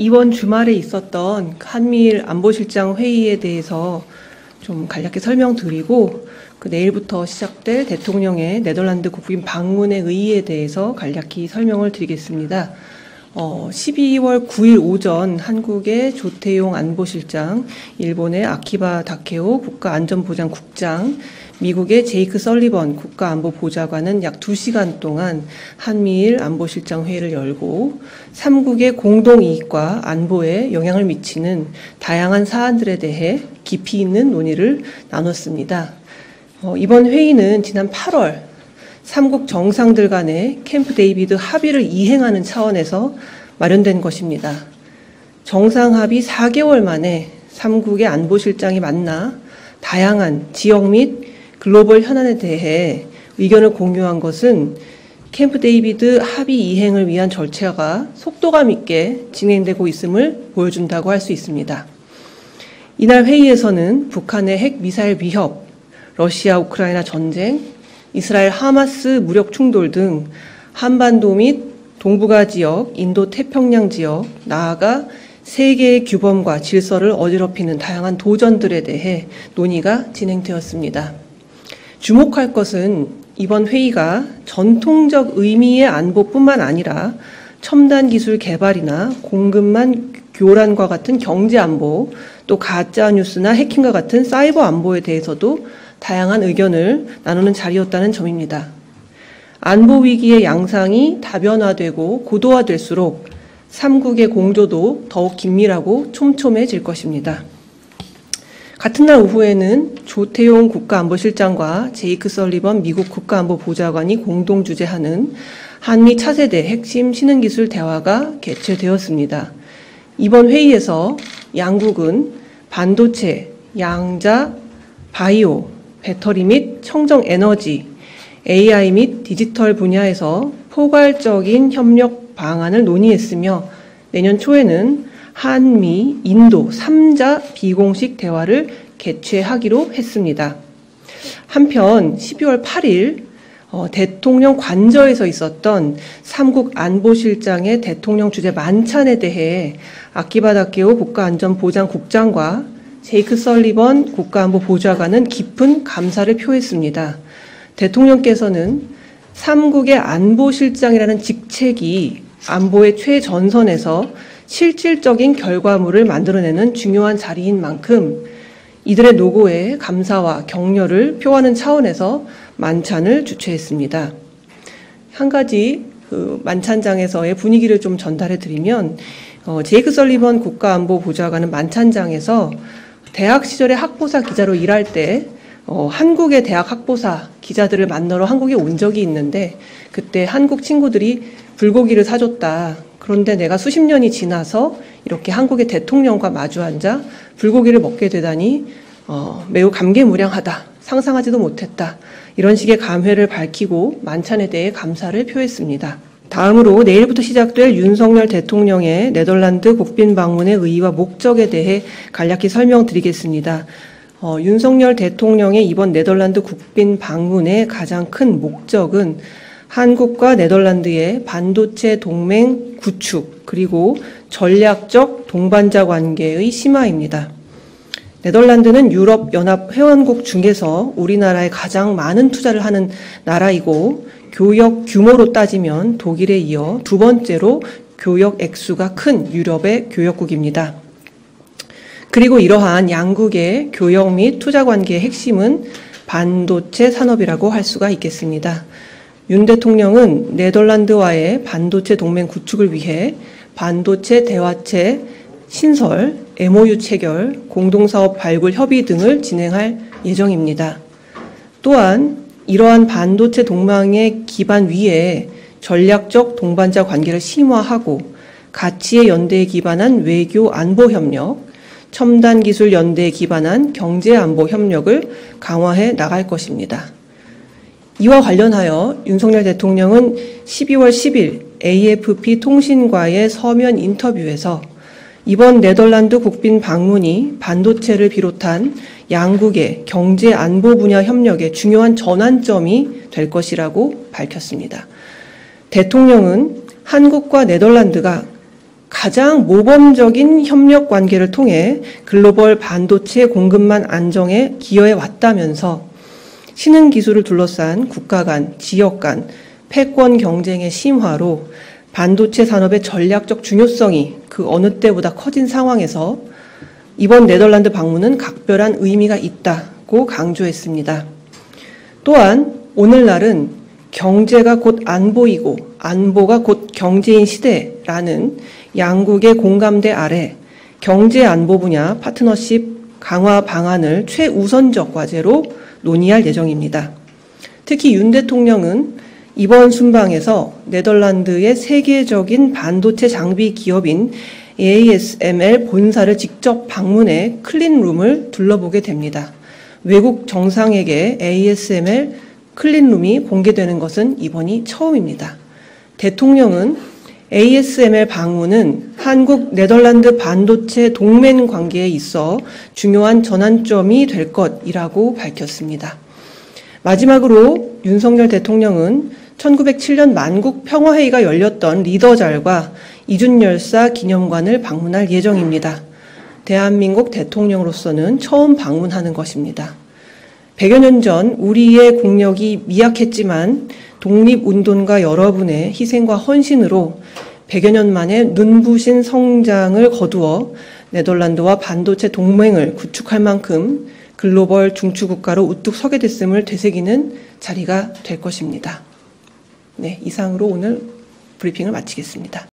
이번 주말에 있었던 한미일 안보실장 회의에 대해서 좀 간략히 설명드리고 내일부터 시작될 대통령의 네덜란드 국빈 방문의 의의에 대해서 간략히 설명을 드리겠습니다. 12월 9일 오전 한국의 조태용 안보실장, 일본의 아키바 다케오 국가안전보장국장, 미국의 제이크 설리번 국가안보보좌관은 약 2시간 동안 한미일 안보실장 회의를 열고 3국의 공동이익과 안보에 영향을 미치는 다양한 사안들에 대해 깊이 있는 논의를 나눴습니다. 이번 회의는 지난 8월 3국 정상들 간의 캠프 데이비드 합의를 이행하는 차원에서 마련된 것입니다. 정상 합의 4개월 만에 3국의 안보실장이 만나 다양한 지역 및 글로벌 현안에 대해 의견을 공유한 것은 캠프 데이비드 합의 이행을 위한 절차가 속도감 있게 진행되고 있음을 보여준다고 할 수 있습니다. 이날 회의에서는 북한의 핵 미사일 위협, 러시아 우크라이나 전쟁, 이스라엘 하마스 무력 충돌 등 한반도 및 동북아 지역, 인도 태평양 지역, 나아가 세계의 규범과 질서를 어지럽히는 다양한 도전들에 대해 논의가 진행되었습니다. 주목할 것은 이번 회의가 전통적 의미의 안보뿐만 아니라 첨단 기술 개발이나 공급망 교란과 같은 경제 안보, 또 가짜 뉴스나 해킹과 같은 사이버 안보에 대해서도 다양한 의견을 나누는 자리였다는 점입니다. 안보 위기의 양상이 다변화되고 고도화될수록 3국의 공조도 더욱 긴밀하고 촘촘해질 것입니다. 같은 날 오후에는 조태용 국가안보실장과 제이크 설리번 미국 국가안보보좌관이 공동 주재하는 한미 차세대 핵심 신흥기술 대화가 개최되었습니다. 이번 회의에서 양국은 반도체, 양자, 바이오, 배터리 및 청정 에너지, AI 및 디지털 분야에서 포괄적인 협력 방안을 논의했으며 내년 초에는 한미, 인도 3자 비공식 대화를 개최하기로 했습니다. 한편 12월 8일 대통령 관저에서 있었던 3국 안보실장의 대통령 주재 만찬에 대해 아키바 다케오 국가안전보장국장과 제이크 설리번 국가안보보좌관은 깊은 감사를 표했습니다. 대통령께서는 3국의 안보실장이라는 직책이 안보의 최전선에서 실질적인 결과물을 만들어내는 중요한 자리인 만큼 이들의 노고에 감사와 격려를 표하는 차원에서 만찬을 주최했습니다. 한 가지 만찬장에서의 분위기를 좀 전달해 드리면 제이크 설리번 국가안보보좌관은 만찬장에서 대학 시절에 학보사 기자로 일할 때 한국의 대학 학보사 기자들을 만나러 한국에 온 적이 있는데 그때 한국 친구들이 불고기를 사줬다. 그런데 내가 수십 년이 지나서 이렇게 한국의 대통령과 마주 앉아 불고기를 먹게 되다니 매우 감개무량하다. 상상하지도 못했다. 이런 식의 감회를 밝히고 만찬에 대해 감사를 표했습니다. 다음으로 내일부터 시작될 윤석열 대통령의 네덜란드 국빈 방문의 의의와 목적에 대해 간략히 설명드리겠습니다. 윤석열 대통령의 이번 네덜란드 국빈 방문의 가장 큰 목적은 한국과 네덜란드의 반도체 동맹 구축 그리고 전략적 동반자 관계의 심화입니다. 네덜란드는 유럽연합 회원국 중에서 우리나라에 가장 많은 투자를 하는 나라이고 교역 규모로 따지면 독일에 이어 두 번째로 교역 액수가 큰 유럽의 교역국입니다. 그리고 이러한 양국의 교역 및 투자 관계의 핵심은 반도체 산업이라고 할 수가 있겠습니다. 윤 대통령은 네덜란드와의 반도체 동맹 구축을 위해 반도체 대화체 신설, MOU 체결, 공동사업 발굴 협의 등을 진행할 예정입니다. 또한 이러한 반도체 동맹의 기반 위에 전략적 동반자 관계를 심화하고 가치의 연대에 기반한 외교 안보 협력, 첨단 기술 연대에 기반한 경제 안보 협력을 강화해 나갈 것입니다. 이와 관련하여 윤석열 대통령은 12월 10일 AFP 통신과의 서면 인터뷰에서 이번 네덜란드 국빈 방문이 반도체를 비롯한 양국의 경제 안보 분야 협력의 중요한 전환점이 될 것이라고 밝혔습니다. 대통령은 한국과 네덜란드가 가장 모범적인 협력 관계를 통해 글로벌 반도체 공급망 안정에 기여해 왔다면서 신흥 기술을 둘러싼 국가 간, 지역 간 패권 경쟁의 심화로 반도체 산업의 전략적 중요성이 그 어느 때보다 커진 상황에서 이번 네덜란드 방문은 각별한 의미가 있다고 강조했습니다. 또한 오늘날은 경제가 곧 안보이고 안보가 곧 경제인 시대라는 양국의 공감대 아래 경제 안보 분야 파트너십 강화 방안을 최우선적 과제로 논의할 예정입니다. 특히 윤 대통령은 이번 순방에서 네덜란드의 세계적인 반도체 장비 기업인 ASML 본사를 직접 방문해 클린룸을 둘러보게 됩니다. 외국 정상에게 ASML 클린룸이 공개되는 것은 이번이 처음입니다. 대통령은 ASML 방문은 한국 네덜란드 반도체 동맹 관계에 있어 중요한 전환점이 될 것이라고 밝혔습니다. 마지막으로 윤석열 대통령은 1907년 만국 평화회의가 열렸던 리더잘과 이준열사 기념관을 방문할 예정입니다. 대한민국 대통령으로서는 처음 방문하는 것입니다. 100여 년 전 우리의 국력이 미약했지만 독립운동가 여러분의 희생과 헌신으로 100여 년 만에 눈부신 성장을 거두어 네덜란드와 반도체 동맹을 구축할 만큼 글로벌 중추국가로 우뚝 서게 됐음을 되새기는 자리가 될 것입니다. 네, 이상으로 오늘 브리핑을 마치겠습니다.